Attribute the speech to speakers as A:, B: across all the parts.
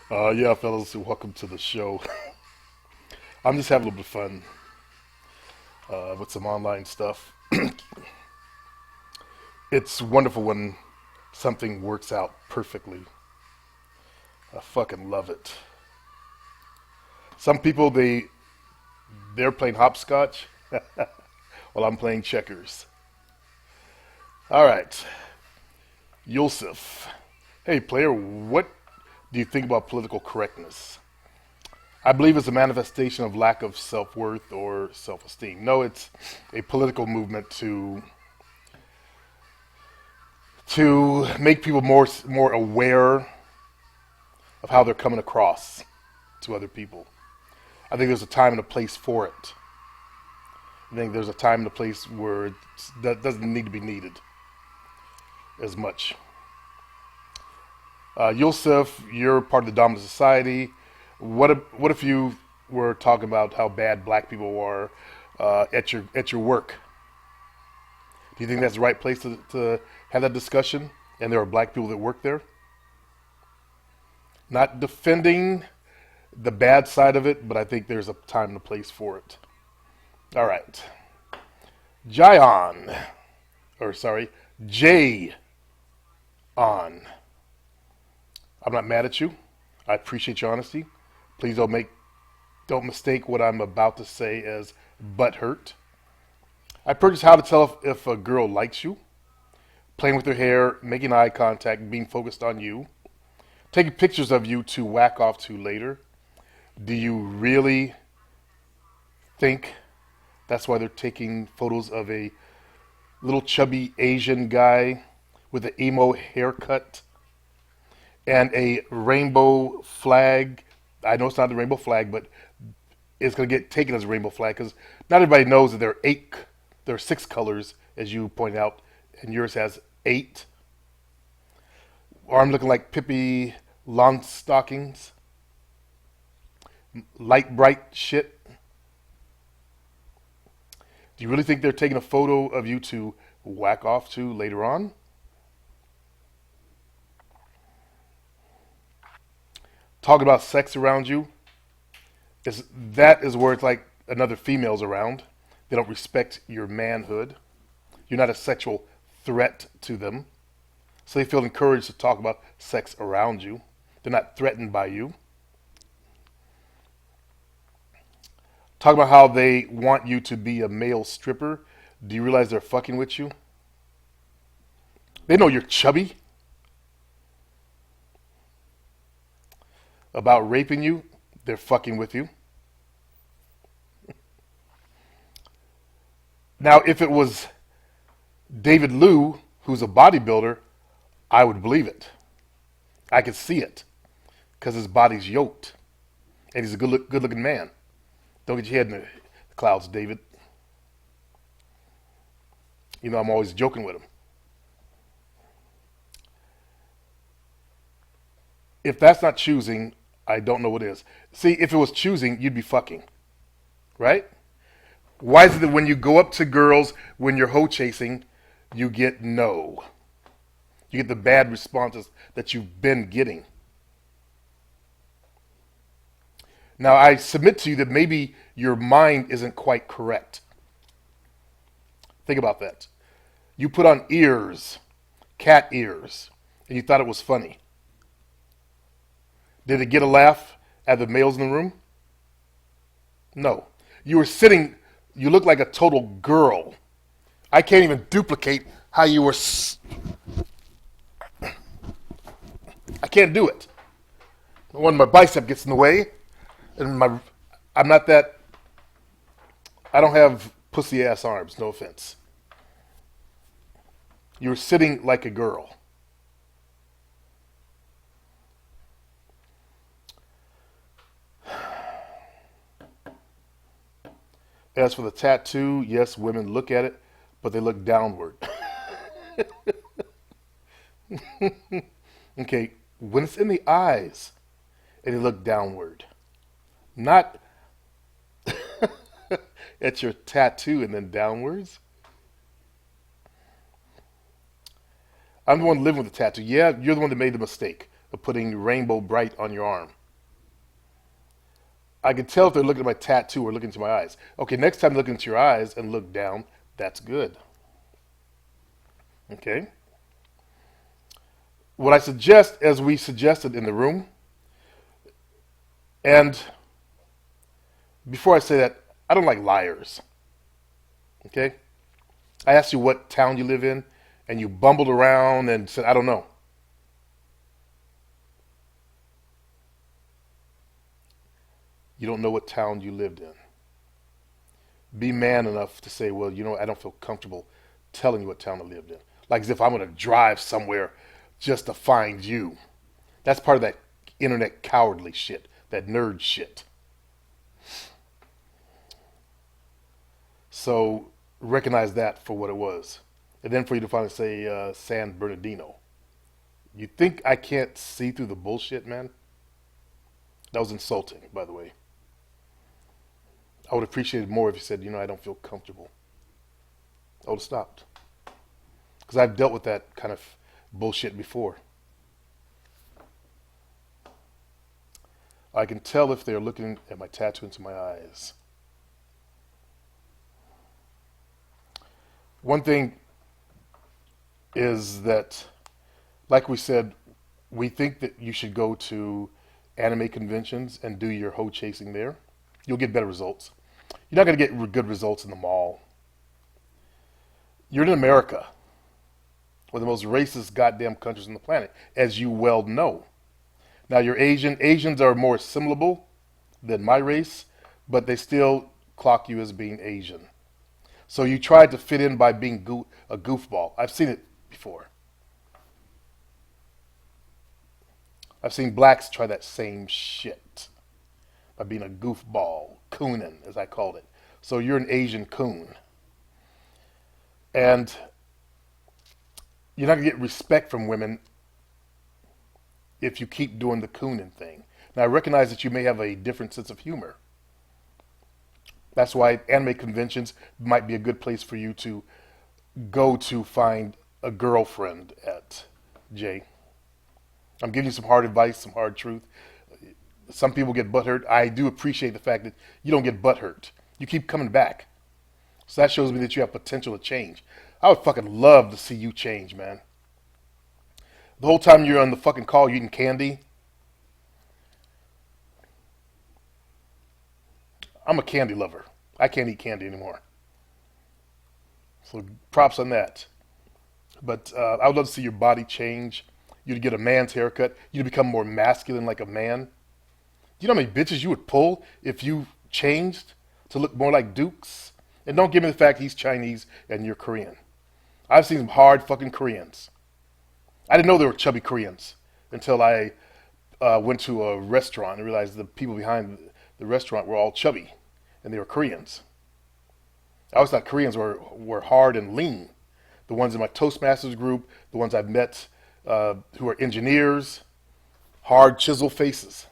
A: Yeah, fellas, welcome to the show. I'm just having a little bit of fun with some online stuff. It's wonderful when something works out perfectly. I fucking love it. Some people they're playing hopscotch while I'm playing checkers. All right, Yusuf. Hey, player, what do you think about political correctness? I believe it's a manifestation of lack of self-worth or self-esteem. No, it's a political movement to make people more aware of how they're coming across to other people. I think there's a time and a place for it. I think there's a time and a place where that doesn't need to be needed as much. Yosef, you're part of the dominant society. What if you were talking about how bad black people are at your work? Do you think that's the right place to have that discussion? And there are black people that work there? Not defending the bad side of it, but I think there's a time and a place for it. All right. Jayon, or sorry, Jay on. I'm not mad at you. I appreciate your honesty. Please don't mistake what I'm about to say as butt hurt. I purchased How to Tell if a Girl Likes You, playing with her hair, making eye contact, being focused on you, taking pictures of you to whack off to later. Do you really think that's why they're taking photos of a little chubby Asian guy with an emo haircut and a rainbow flag? I know it's not the rainbow flag, but it's going to get taken as a rainbow flag because not everybody knows that there are six colors, as you pointed out, and yours has eight. Or I'm looking like Pippi Longstockings, light bright shit. Do you really think they're taking a photo of you to whack off to later on? Talking about sex around you, that is where it's like another female's around. They don't respect your manhood. You're not a sexual threat to them. So they feel encouraged to talk about sex around you. They're not threatened by you. Talk about how they want you to be a male stripper. Do you realize they're fucking with you? They know you're chubby. About raping you, they're fucking with you. Now, if it was David Liu, who's a bodybuilder, I would believe it. I could see it because his body's yoked, and he's a good-looking man. Don't get your head in the clouds, David. You know I'm always joking with him. If that's not choosing, I don't know what is. See, if it was choosing, you'd be fucking, right? Why is it that when you go up to girls when you're hoe chasing, you get no? You get the bad responses that you've been getting. Now, I submit to you that maybe your mind isn't quite correct. Think about that. You put on ears, cat ears, and you thought it was funny. Did it get a laugh at the males in the room? No. You were sitting, you look like a total girl. I can't even duplicate how you were. I can't do it. When my bicep gets in the way, and I'm not that, I don't have pussy ass arms, no offense. You were sitting like a girl. As for the tattoo, yes, women look at it, but they look downward. Okay, when it's in the eyes, and they look downward, not at your tattoo and then downwards. I'm the one living with the tattoo. Yeah, you're the one that made the mistake. of putting Rainbow Bright on your arm. I can tell if they're looking at my tattoo or looking into my eyes. Okay, next time look into your eyes and look down. That's good. Okay? What I suggest, as we suggested in the room, and before I say that, I don't like liars. Okay? I asked you what town you live in, and you bumbled around and said, I don't know. You don't know what town you lived in. Be man enough to say, well, I don't feel comfortable telling you what town I lived in. Like as if I'm going to drive somewhere just to find you. That's part of that internet cowardly shit, that nerd shit. So recognize that for what it was. And then for you to finally say San Bernardino. You think I can't see through the bullshit, man? That was insulting, by the way. I would appreciate it more if you said, I don't feel comfortable. I would have stopped. Because I've dealt with that kind of bullshit before. I can tell if they're looking at my tattoo into my eyes. One thing is that, like we said, we think that you should go to anime conventions and do your hoe chasing there. You'll get better results. You're not going to get good results in the mall. You're in America, one of the most racist goddamn countries on the planet, as you well know. Now, you're Asian. Asians are more assimilable than my race, but they still clock you as being Asian. So you tried to fit in by being a goofball. I've seen it before. I've seen blacks try that same shit by being a goofball, coonin, as I called it. So you're an Asian coon. And you're not going to get respect from women if you keep doing the coonin thing. Now, I recognize that you may have a different sense of humor. That's why anime conventions might be a good place for you to go to find a girlfriend at, Jay. I'm giving you some hard advice, some hard truth. Some people get butthurt. I do appreciate the fact that you don't get butthurt. You keep coming back. So that shows me that you have potential to change. I would fucking love to see you change, man. The whole time you're on the fucking call, you eating candy. I'm a candy lover. I can't eat candy anymore. So props on that. But I would love to see your body change. You'd get a man's haircut. You'd become more masculine like a man. Do you know how many bitches you would pull if you changed to look more like Dukes? And don't give me the fact he's Chinese and you're Korean. I've seen some hard fucking Koreans. I didn't know there were chubby Koreans until I went to a restaurant and realized the people behind the restaurant were all chubby, and they were Koreans. I always thought Koreans were hard and lean. The ones in my Toastmasters group, the ones I've met who are engineers, hard chisel faces.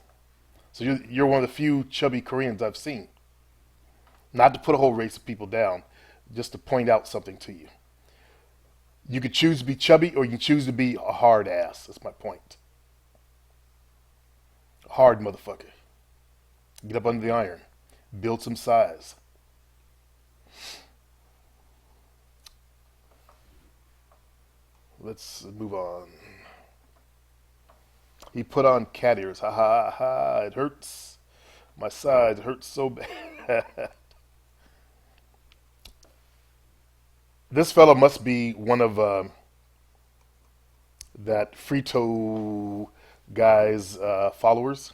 A: So you're one of the few chubby Koreans I've seen. Not to put a whole race of people down, just to point out something to you. You could choose to be chubby or you can choose to be a hard ass. That's my point. A hard motherfucker. Get up under the iron. Build some size. Let's move on. He put on cat ears. Ha ha ha. It hurts. My side hurts so bad. This fella must be one of that Frito guy's followers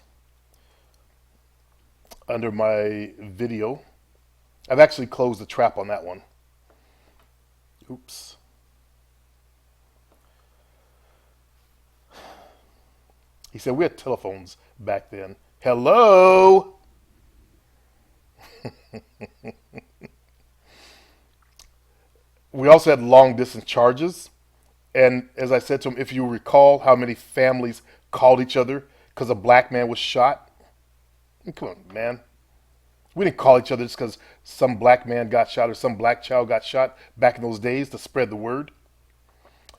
A: under my video. I've actually closed the trap on that one. Oops. He said we had telephones back then. Hello? We also had long distance charges. And as I said to him, if you recall how many families called each other because a black man was shot. I mean, come on, man. We didn't call each other just because some black man got shot or some black child got shot back in those days to spread the word.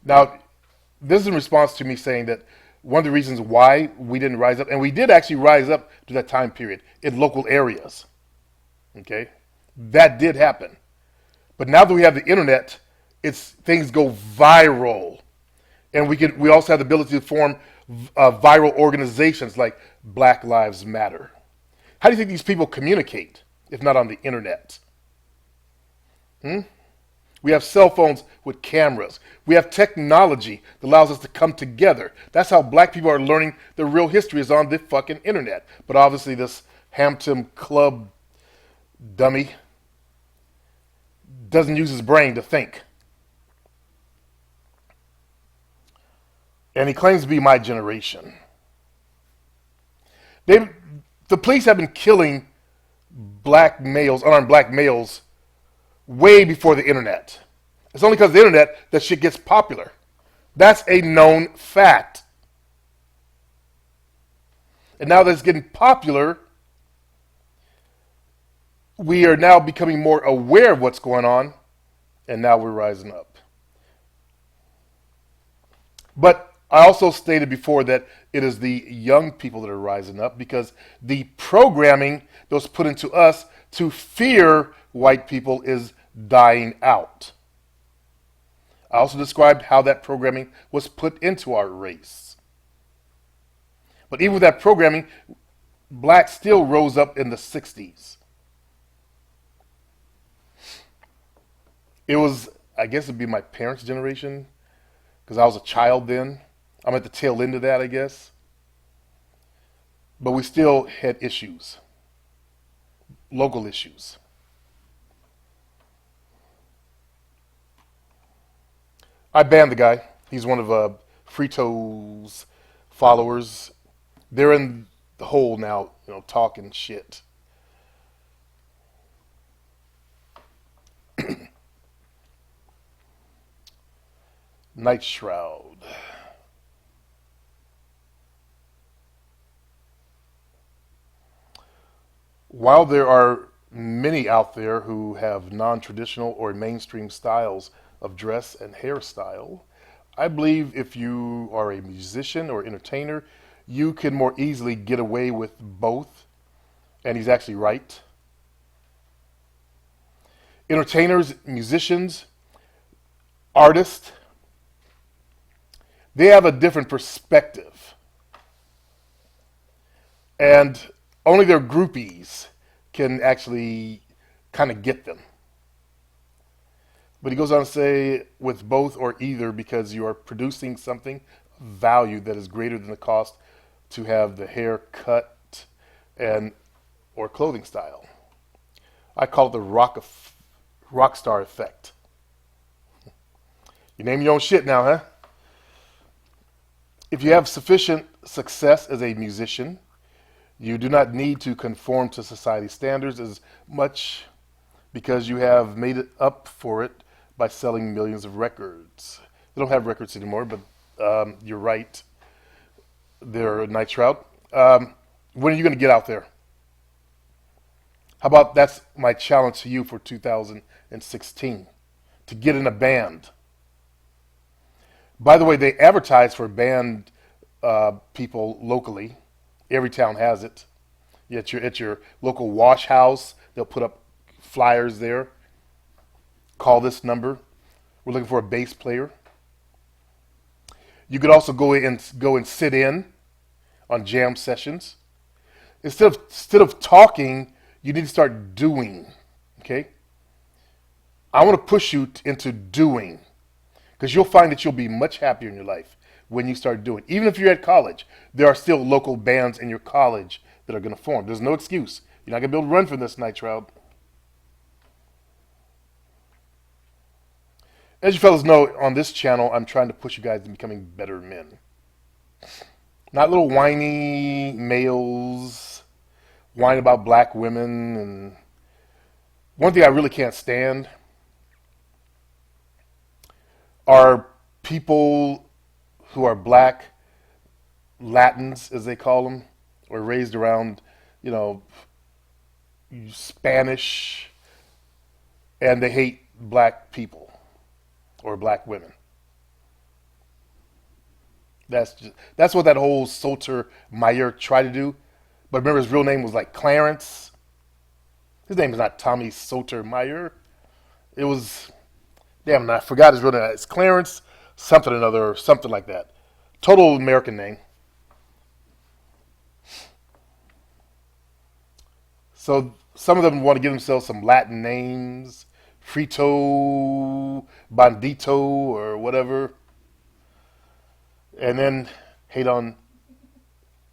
A: Now, this is in response to me saying that one of the reasons why we didn't rise up, and we did actually rise up to that time period in local areas. Okay, that did happen. But now that we have the internet, it's things go viral, and we also have the ability to form viral organizations like Black Lives Matter. How do you think these people communicate if not on the internet? Hmm? We have cell phones with cameras. We have technology that allows us to come together. That's how black people are learning their real history is on the fucking internet. But obviously this Hampton Club dummy doesn't use his brain to think. And he claims to be my generation. The police have been killing black males, unarmed black males, way before the internet. It's only because of the internet that shit gets popular. That's a known fact. And now that it's getting popular, we are now becoming more aware of what's going on, and now we're rising up. But I also stated before that it is the young people that are rising up because the programming that was put into us to fear white people is dying out. I also described how that programming was put into our race. But even with that programming, blacks still rose up in the 60s. It was, I guess it'd be my parents' generation, because I was a child then. I'm at the tail end of that, I guess. But we still had issues, local issues. I banned the guy. He's one of Frito's followers. They're in the hole now, talking shit. Night Shroud. While there are many out there who have non-traditional or mainstream styles of dress and hairstyle, I believe if you are a musician or entertainer, you can more easily get away with both. And he's actually right. Entertainers, musicians, artists, they have a different perspective. And only their groupies can actually kind of get them. But he goes on to say, with both or either, because you are producing something of value that is greater than the cost to have the hair cut and or clothing style. I call it the rock star effect. You name your own shit now, huh? If you have sufficient success as a musician, you do not need to conform to society's standards as much because you have made it up for it by selling millions of records. They don't have records anymore, but you're right. They're Night Shroud. When are you going to get out there? How about that's my challenge to you for 2016, to get in a band. By the way, they advertise for band people locally. Every town has it. At your local wash house, they'll put up flyers there. Call this number. We're looking for a bass player. You could also go and sit in on jam sessions. Instead of talking, you need to start doing. Okay? I want to push you into doing, because you'll find that you'll be much happier in your life when you start doing. Even if you're at college, there are still local bands in your college that are going to form. There's no excuse. You're not going to be able to run from this, Night Shroud. As you fellas know, on this channel, I'm trying to push you guys into becoming better men. Not little whiny males whining about black women. And one thing I really can't stand are people who are black, Latins as they call them, or raised around, Spanish, and they hate black people or black women. That's what that whole Solter Meyer tried to do. But remember, his real name was like Clarence. His name is not Tommy Solter Meyer. It was, damn, I forgot his real name. It's Clarence something or another, or something like that. Total American name. So some of them want to give themselves some Latin names, Frito, Bandito, or whatever, and then hate on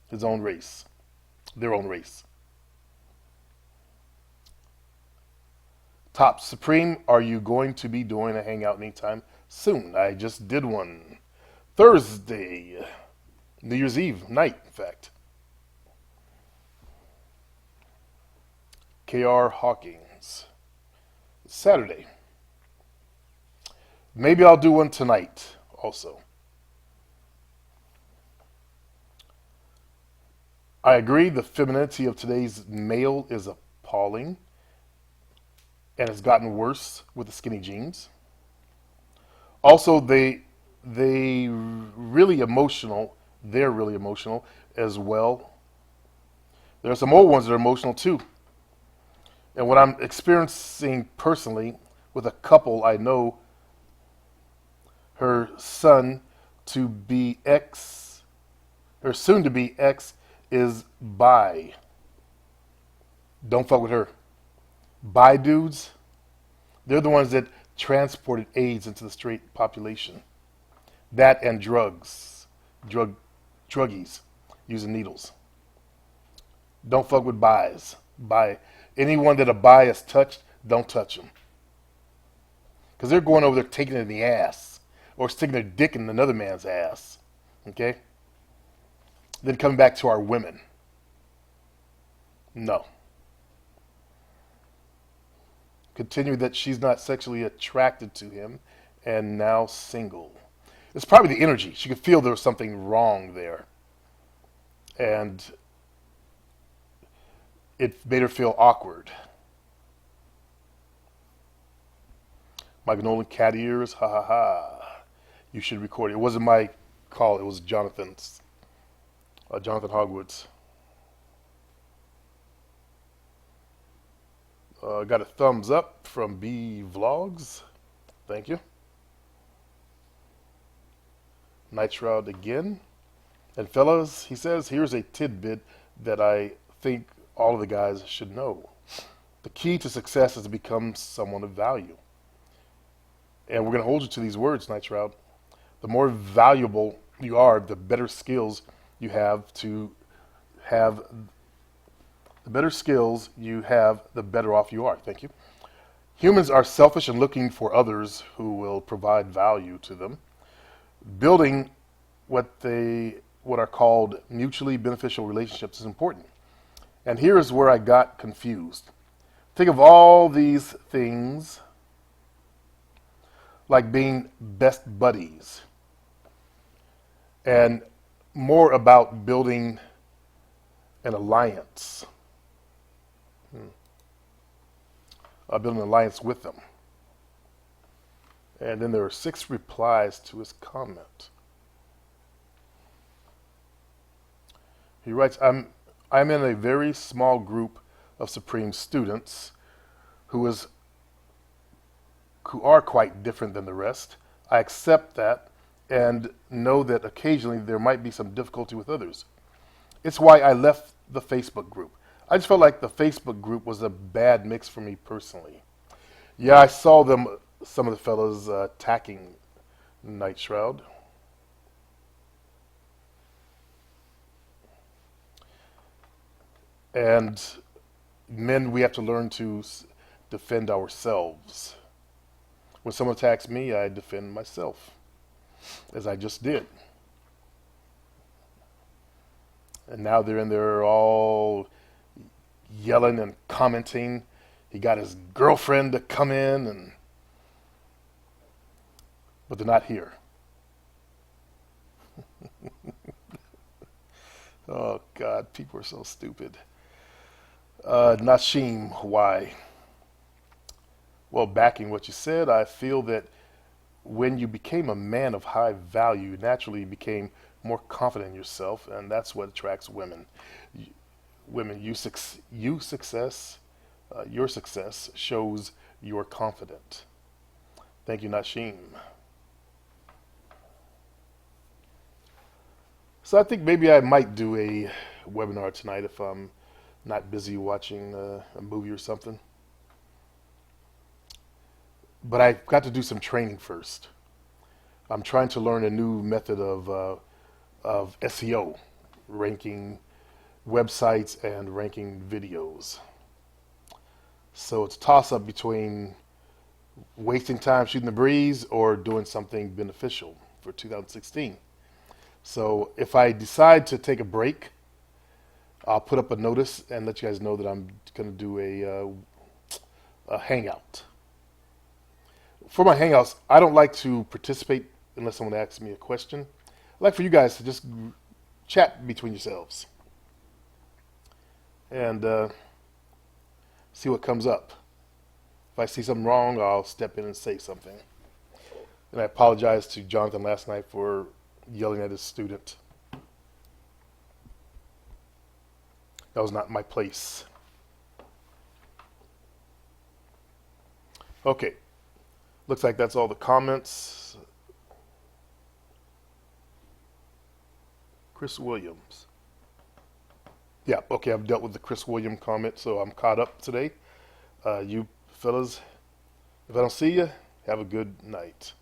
A: his own race, their own race. Top Supreme, are you going to be doing a hangout anytime soon? I just did one Thursday, New Year's Eve night, in fact. KR Hawkins, Saturday. Maybe I'll do one tonight also. I agree, the femininity of today's male is appalling and it's gotten worse with the skinny jeans. Also, they really emotional. They're really emotional as well. There are some old ones that are emotional too. And what I'm experiencing personally with a couple I know, her son to be ex, her soon to be ex is bi. Don't fuck with her. Bi dudes, they're the ones that transported AIDS into the straight population. That and drugs, druggies, using needles. Don't fuck with bis. Bi. Anyone that a bi has touched, don't touch them. Because they're going over there taking it in the ass or sticking their dick in another man's ass. Okay? Then coming back to our women. No. Continue that she's not sexually attracted to him and now single. It's probably the energy. She could feel there was something wrong there. And it made her feel awkward. Mike Nolan cat ears, ha ha ha. You should record it. It wasn't my call, it was Jonathan's. Jonathan Hogwarts. Got a thumbs up from B Vlogs. Thank you. Night Shroud again. And fellas, he says, here's a tidbit that I think all of the guys should know. The key to success is to become someone of value. And we're going to hold you to these words, Night Shroud. The more valuable you are, the better skills you have to have. The better skills you have, the better off you are. Thank you. Humans are selfish and looking for others who will provide value to them. Building what are called mutually beneficial relationships is important. And here's where I got confused. Think of all these things like being best buddies and more about building an alliance. Building an alliance with them. And then there are 6 replies to his comment. He writes, I'm in a very small group of Supreme students who are quite different than the rest. I accept that and know that occasionally there might be some difficulty with others. It's why I left the Facebook group. I just felt like the Facebook group was a bad mix for me personally. Yeah, I saw some of the fellas attacking Night Shroud. And men, we have to learn to defend ourselves. When someone attacks me, I defend myself, as I just did. And now they're in there all yelling and commenting. He got his girlfriend to come in, but they're not here. Oh, God, people are so stupid. Nashim, why? Well, backing what you said, I feel that when you became a man of high value, you naturally became more confident in yourself, and that's what attracts women. Women, your success shows you're confident. Thank you, Nashim. So I think maybe I might do a webinar tonight if I'm not busy watching a movie or something. But I've got to do some training first. I'm trying to learn a new method of SEO, ranking websites and ranking videos. So it's a toss up between wasting time shooting the breeze or doing something beneficial for 2016. So if I decide to take a break, I'll put up a notice and let you guys know that I'm going to do a hangout. For my hangouts, I don't like to participate unless someone asks me a question. I like for you guys to just chat between yourselves and see what comes up. If I see something wrong, I'll step in and say something. And I apologize to Jonathan last night for yelling at his student. That was not my place. Okay. Looks like that's all the comments. Chris Williams. Yeah, okay, I've dealt with the Chris Williams comment, so I'm caught up today. You fellas, if I don't see you, have a good night.